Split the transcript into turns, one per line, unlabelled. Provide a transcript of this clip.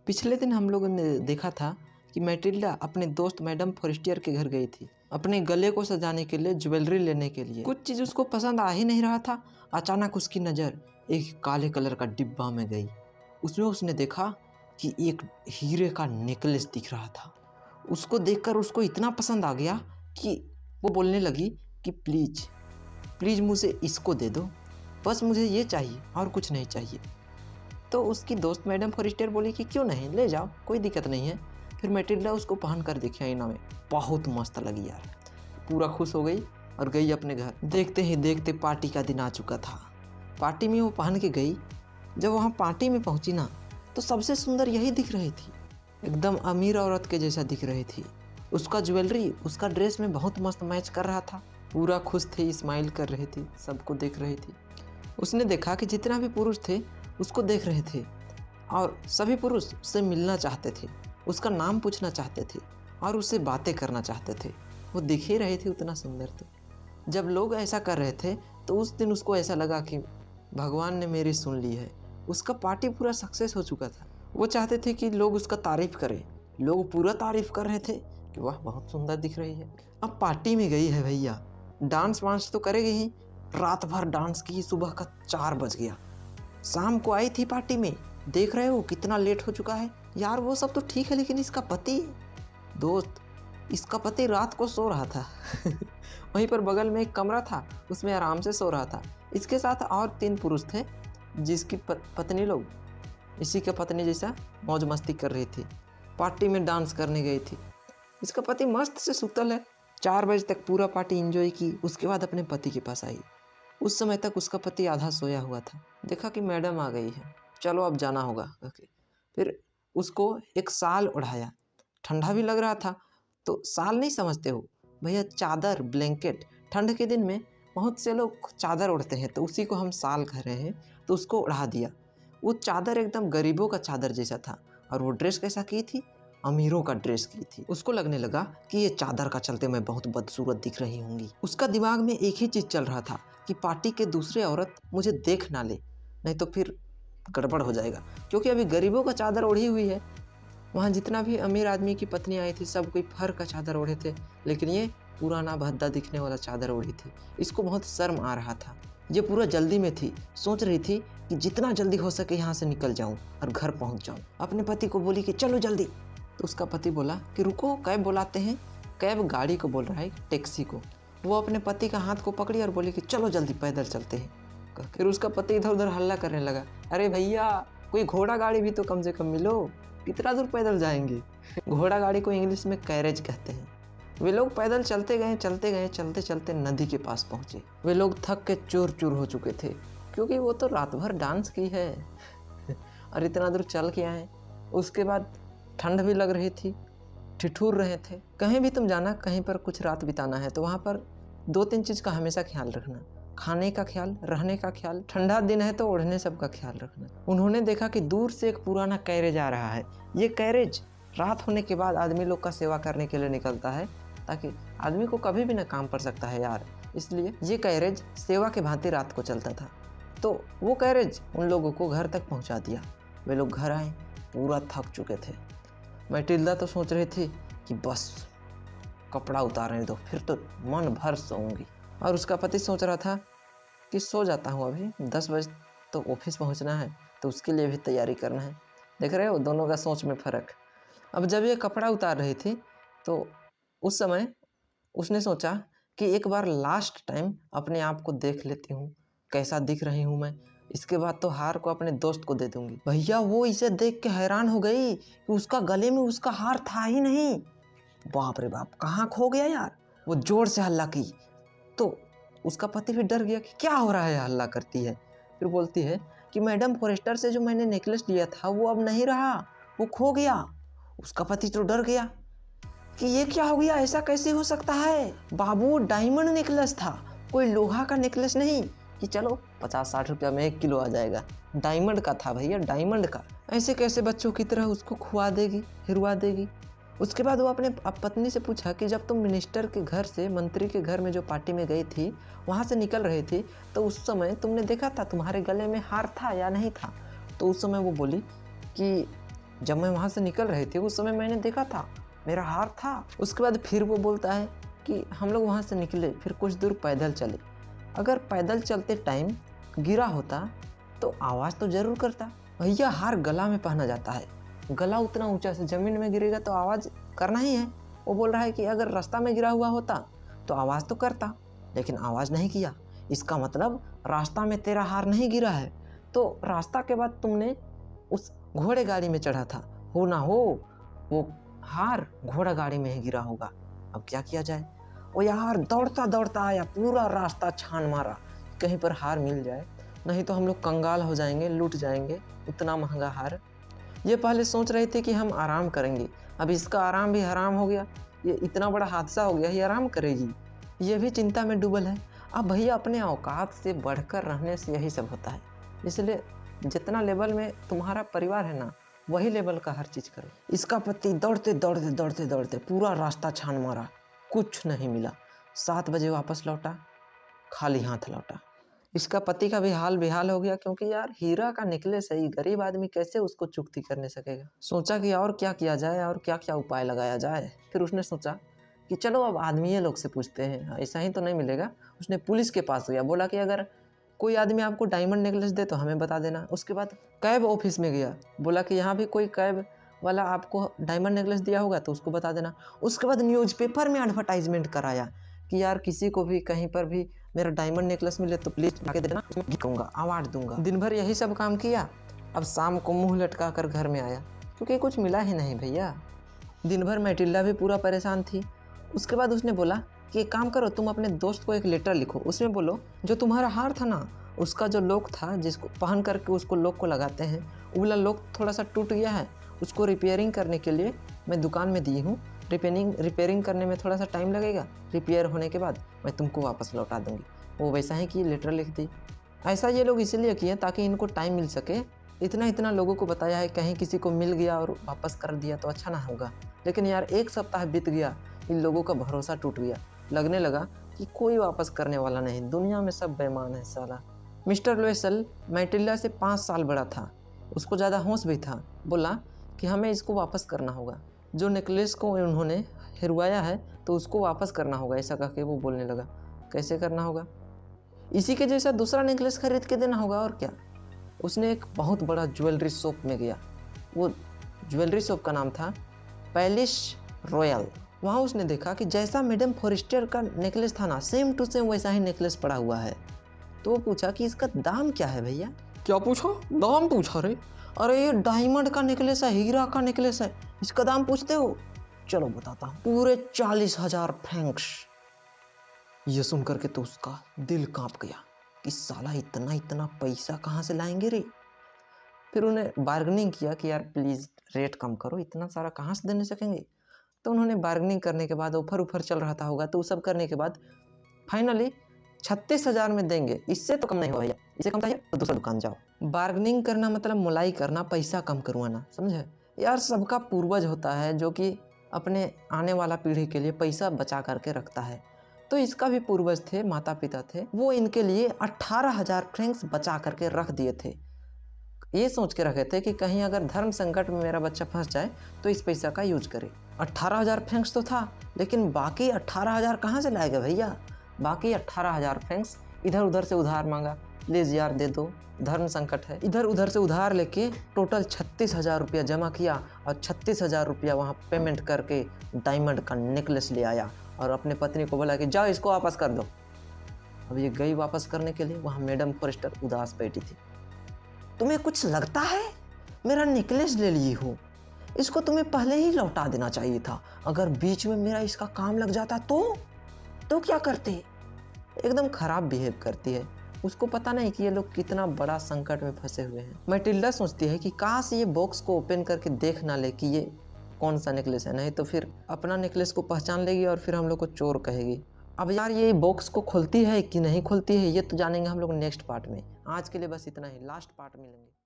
पिछले दिन हम लोगों ने देखा था कि मैटिल्डा अपने दोस्त मैडम फॉरेस्टियर के घर गई थी अपने गले को सजाने के लिए, ज्वेलरी लेने के लिए। कुछ चीज़ उसको पसंद आ ही नहीं रहा था। अचानक उसकी नज़र एक काले कलर का डिब्बा में गई। उसमें उसने देखा कि एक हीरे का नेकलेस दिख रहा था। उसको देखकर उसको इतना पसंद आ गया कि वो बोलने लगी कि प्लीज़ प्लीज़ मुझे इसको दे दो, बस मुझे ये चाहिए और कुछ नहीं चाहिए। तो उसकी दोस्त मैडम फॉरेस्टियर बोली कि क्यों नहीं, ले जाओ, कोई दिक्कत नहीं है। फिर मैटिल्डा उसको पहन कर देखी आईना में, बहुत मस्त लगी यार। पूरा खुश हो गई और गई अपने घर। देखते ही देखते पार्टी का दिन आ चुका था। पार्टी में वो पहन के गई। जब वहाँ पार्टी में पहुँची ना, तो सबसे सुंदर यही दिख रही थी, एकदम अमीर औरत के जैसा दिख रही थी। उसका ज्वेलरी उसका ड्रेस में बहुत मस्त मैच कर रहा था। पूरा खुश थी, स्माइल कर रही थी, सबको देख रही थी। उसने देखा कि जितना भी पुरुष थे उसको देख रहे थे और सभी पुरुष उससे मिलना चाहते थे, उसका नाम पूछना चाहते थे और उससे बातें करना चाहते थे। वो दिख ही रहे थे उतना सुंदर थे। जब लोग ऐसा कर रहे थे तो उस दिन उसको ऐसा लगा कि भगवान ने मेरी सुन ली है। उसका पार्टी पूरा सक्सेस हो चुका था। वो चाहते थे कि लोग उसका तारीफ़ करें। लोग पूरा तारीफ़ कर रहे थे कि वाह बहुत सुंदर दिख रही है। अब पार्टी में गई है भैया, डांस वांस तो करेगी ही। रात भर डांस की, सुबह का 4 बज गया। शाम को आई थी पार्टी में, देख रहे हो कितना लेट हो चुका है यार। वो सब तो ठीक है, लेकिन इसका पति, दोस्त, इसका पति रात को सो रहा था वहीं पर बगल में एक कमरा था, उसमें आराम से सो रहा था। इसके साथ और 3 पुरुष थे जिसकी पत्नी लोग इसी के पत्नी जैसा मौज मस्ती कर रही थी, पार्टी में डांस करने गई थी। इसका पति मस्त से सुतल है। 4 बजे तक पूरा पार्टी एंजॉय की, उसके बाद अपने पति के पास आई। उस समय तक उसका पति आधा सोया हुआ था। देखा कि मैडम आ गई है, चलो अब जाना होगा करके फिर उसको एक शाल ओढ़ाया। ठंडा भी लग रहा था तो शाल नहीं समझते हो भैया, चादर, ब्लैंकेट। ठंड के दिन में बहुत से लोग चादर ओढ़ते हैं, तो उसी को हम शाल कह रहे हैं। तो उसको ओढ़ा दिया। वो चादर एकदम गरीबों का चादर जैसा था और वो ड्रेस कैसा की थी, अमीरों का ड्रेस की थी। उसको लगने लगा कि ये चादर का चलते मैं बहुत बदसूरत दिख रही होंगी। उसका दिमाग में एक ही चीज़ चल रहा था कि पार्टी के दूसरे औरत मुझे देख ना ले, नहीं तो फिर गड़बड़ हो जाएगा। क्योंकि अभी गरीबों का चादर ओढ़ी हुई है। वहाँ जितना भी अमीर आदमी की पत्नी आई थी सब कोई फर का चादर ओढ़े थे, लेकिन ये पुराना भद्दा दिखने वाला चादर ओढ़ी थी। इसको बहुत शर्म आ रहा था। ये पूरा जल्दी में थी, सोच रही थी कि जितना जल्दी हो सके यहाँ से निकल जाऊँ और घर पहुँच जाऊँ। अपने पति को बोली कि चलो जल्दी। तो उसका पति बोला कि रुको, कैब बुलाते हैं। कैब गाड़ी को बोल रहा है, टैक्सी को। वो अपने पति का हाथ को पकड़ी और बोली कि चलो जल्दी, पैदल चलते हैं। फिर उसका पति इधर उधर हल्ला करने लगा, अरे भैया कोई घोड़ा गाड़ी भी तो कम से कम मिलो, कितना दूर पैदल जाएंगे। घोड़ा गाड़ी को इंग्लिश में कैरेज कहते हैं। वे लोग पैदल चलते गए, चलते चलते नदी के पास पहुँचे। वे लोग थक के चूर चूर हो चुके थे, क्योंकि वो तो रात भर डांस की है और इतना दूर चल के आए। उसके बाद ठंड भी लग रही थी, ठिठुर रहे थे। कहीं भी तुम जाना, कहीं पर कुछ रात बिताना है तो वहाँ पर 2-3 चीज़ का हमेशा ख्याल रखना, खाने का ख्याल, रहने का ख्याल, ठंडा दिन है तो ओढ़ने सब का ख्याल रखना। उन्होंने देखा कि दूर से एक पुराना कैरेज आ रहा है। ये कैरेज रात होने के बाद आदमी लोग का सेवा करने के लिए निकलता है, ताकि आदमी को कभी भी ना काम पड़ सकता है यार, इसलिए ये कैरेज सेवा के भांति रात को चलता था। तो वो कैरेज उन लोगों को घर तक पहुँचा दिया। वे लोग घर आए, पूरा थक चुके थे। मैटिल्डा तो सोच रही थी कि बस कपड़ा उतारने दो, फिर तो मन भर सोऊंगी। और उसका पति सोच रहा था कि सो जाता हूँ, अभी 10 बजे तो ऑफिस पहुँचना है, तो उसके लिए भी तैयारी करना है। देख रहे हो दोनों का सोच में फ़र्क। अब जब ये कपड़ा उतार रही थी तो उस समय उसने सोचा कि एक बार लास्ट टाइम अपने आप को देख लेती हूँ, कैसा दिख रही हूँ मैं। इसके बाद तो हार को अपने दोस्त को दे दूंगी। भैया वो इसे देख के हैरान हो गई कि उसका गले में उसका हार था ही नहीं। बाप रे बाप, कहाँ खो गया यार। वो जोर से हल्ला की तो उसका पति भी डर गया कि क्या हो रहा है, हल्ला करती है। फिर बोलती है कि मैडम फॉरेस्टर से जो मैंने नेकलेस लिया था वो अब नहीं रहा, वो खो गया। उसका पति तो डर गया कि ये क्या हो गया, ऐसा कैसे हो सकता है। बाबू डायमंड नेकलेस था, कोई लोहा का नेकलेस नहीं कि चलो 50-60 रुपया में 1 किलो आ जाएगा। डायमंड का था भैया, डायमंड का। ऐसे कैसे बच्चों की तरह उसको खुआ देगी, हिरवा देगी। उसके बाद वो अपने पत्नी से पूछा कि जब तुम मिनिस्टर के घर से, मंत्री के घर में जो पार्टी में गई थी, वहाँ से निकल रही थी, तो उस समय तुमने देखा था तुम्हारे गले में हार था या नहीं था। तो उस समय वो बोली कि जब मैं वहाँ से निकल रहे थे उस समय मैंने देखा था, मेरा हार था। उसके बाद फिर वो बोलता है कि हम लोग वहाँ से निकले, फिर कुछ दूर पैदल चले। अगर पैदल चलते टाइम गिरा होता तो आवाज़ तो ज़रूर करता। भैया हार गला में पहना जाता है, गला उतना ऊंचा से ज़मीन में गिरेगा तो आवाज़ करना ही है। वो बोल रहा है कि अगर रास्ता में गिरा हुआ होता तो आवाज़ तो करता, लेकिन आवाज़ नहीं किया। इसका मतलब रास्ता में तेरा हार नहीं गिरा है, तो रास्ता के बाद तुमने उस घोड़े गाड़ी में चढ़ा था, हो ना हो वो हार घोड़ा गाड़ी में ही गिरा होगा। अब क्या किया जाए। वो यार दौड़ता दौड़ता आया, पूरा रास्ता छान मारा, कहीं पर हार मिल जाए, नहीं तो हम लोग कंगाल हो जाएंगे, लूट जाएंगे, उतना महंगा हार। ये पहले सोच रहे थे कि हम आराम करेंगे, अब इसका आराम भी हराम हो गया। ये इतना बड़ा हादसा हो गया, ये आराम करेगी, ये भी चिंता में डूबल है। अब भैया अपने औकात से बढ़कर रहने से यही सब होता है। इसलिए जितना लेवल में तुम्हारा परिवार है ना, वही लेवल का हर चीज़ करो। इसका पति दौड़ते दौड़ते दौड़ते दौड़ते पूरा रास्ता छान मारा, कुछ नहीं मिला। 7 बजे वापस लौटा, खाली हाथ लौटा। इसका पति का भी हाल बेहाल हो गया, क्योंकि यार हीरा का नेकलेस है, गरीब आदमी कैसे उसको चुकती करने सकेगा। सोचा कि और क्या किया जाए और क्या क्या उपाय लगाया जाए। फिर उसने सोचा कि चलो अब आदमी लोग से पूछते हैं, ऐसा ही तो नहीं मिलेगा। उसने पुलिस के पास गया, बोला कि अगर कोई आदमी आपको डायमंड नेकलेस दे तो हमें बता देना। उसके बाद कैब ऑफिस में गया, बोला कि यहाँ भी कोई कैब वाला आपको डायमंड नेकलेस दिया होगा तो उसको बता देना। उसके बाद न्यूज़पेपर में एडवर्टाइजमेंट कराया कि यार किसी को भी कहीं पर भी मेरा डायमंड नेकलेस मिले तो प्लीज़ ला के देना, मैं कहूँगा, अवार्ड दूंगा। दिन भर यही सब काम किया। अब शाम को मुंह लटका कर घर में आया, क्योंकि कुछ मिला ही नहीं भैया। दिन भर मैटिल्डा भी पूरा परेशान थी। उसके बाद उसने बोला कि एक काम करो, तुम अपने दोस्त को एक लेटर लिखो, उसमें बोलो जो तुम्हारा हार था ना, उसका जो लॉक था जिसको पहन करके उसको लॉक को लगाते हैं, वो वाला लॉक थोड़ा सा टूट गया है, उसको रिपेयरिंग करने के लिए मैं दुकान में दी हूँ। रिपेयरिंग करने में थोड़ा सा टाइम लगेगा, रिपेयर होने के बाद मैं तुमको वापस लौटा दूंगी। वो वैसा ही कि लेटर लिख दी। ऐसा ये लोग इसीलिए किए ताकि इनको टाइम मिल सके। इतना लोगों को बताया है, कहीं किसी को मिल गया और वापस कर दिया तो अच्छा ना होगा। लेकिन यार 1 सप्ताह बीत गया, इन लोगों का भरोसा टूट गया। लगने लगा कि कोई वापस करने वाला नहीं, दुनिया में सब बेईमान है साला। मिस्टर लोएसल मैटिल्डा से 5 साल बड़ा था, उसको ज़्यादा होश भी था। बोला कि हमें इसको वापस करना होगा, जो नेकलेस को उन्होंने हेरवाया है तो उसको वापस करना होगा। ऐसा कह के वो बोलने लगा, कैसे करना होगा? इसी के जैसा दूसरा नेकलेस खरीद के देना होगा, और क्या। उसने एक बहुत बड़ा ज्वेलरी शॉप में गया। वो ज्वेलरी शॉप का नाम था पैलेस रॉयल। वहाँ उसने देखा कि जैसा मैडम फॉरेस्टर का नेकलेस था ना, सेम टू सेम वैसा ही नेकलेस पड़ा हुआ है। तो वो पूछा कि इसका दाम क्या है भैया? क्या पूछा? दाम पूछा रे? अरे ये डायमंड का नेकलेस है, हीरा का नेकलेस है, इसका दाम पूछते हो? चलो बताता हूँ, पूरे 40,000 फ्रैंक्स। ये सुन करके तो उसका दिल कांप गया कि साला इतना पैसा कहाँ से लाएंगे रे। फिर उन्हें बार्गेनिंग किया कि यार प्लीज़ रेट कम करो, इतना सारा कहाँ से देने सकेंगे। तो उन्होंने बार्गेनिंग करने के बाद, ऑफर चल रहा था होगा, तो वो सब करने के बाद फाइनली 36,000 में देंगे, इससे तो कम नहीं हुआ भैया, इससे कम चाहिए तो दूसरा दुकान जाओ। बार्गेनिंग करना मतलब मुलाई करना, पैसा कम करवाना, समझे यार। सबका पूर्वज होता है जो कि अपने आने वाला पीढ़ी के लिए पैसा बचा करके रखता है। तो इसका भी पूर्वज थे, माता पिता थे, वो इनके लिए 18,000 फ्रैंक्स बचा करके रख दिए थे। ये सोच के रखे थे कि कहीं अगर धर्म संकट में मेरा बच्चा फंस जाए तो इस पैसा का यूज करे। 18,000 फ्रैंक्स तो था, लेकिन बाकी 18,000 कहाँ से लाएगा भैया? बाकी 18,000 फ्रैंक्स इधर उधर से उधार मांगा, प्लीज़ यार दे दो, धर्म संकट है। इधर उधर से उधार लेके टोटल 36,000 रुपया जमा किया और 36,000 रुपया वहाँ पेमेंट करके डायमंड का नेकलेस ले आया और अपने पत्नी को बोला कि जाओ इसको वापस कर दो। अब ये गई वापस करने के लिए, वहाँ मैडम फॉरेस्टर उदास बैठी थी। तुम्हें कुछ लगता है? मेरा नेकलेस ले ली हो, इसको तुम्हें पहले ही लौटा देना चाहिए था। अगर बीच में मेरा इसका काम लग जाता तो क्या करते? एकदम खराब बिहेव करती है। उसको पता नहीं कि ये लोग कितना बड़ा संकट में फंसे हुए हैं। मैटिल्डा सोचती है कि काश ये बॉक्स को ओपन करके देख ना ले कि ये कौन सा नेकलेस है, नहीं तो फिर अपना नेकलेस को पहचान लेगी और फिर हम लोग को चोर कहेगी। अब यार ये बॉक्स को खोलती है कि नहीं खोलती है, ये तो जानेंगे हम लोग नेक्स्ट पार्ट में। आज के लिए बस इतना ही, लास्ट पार्ट मिलेंगे।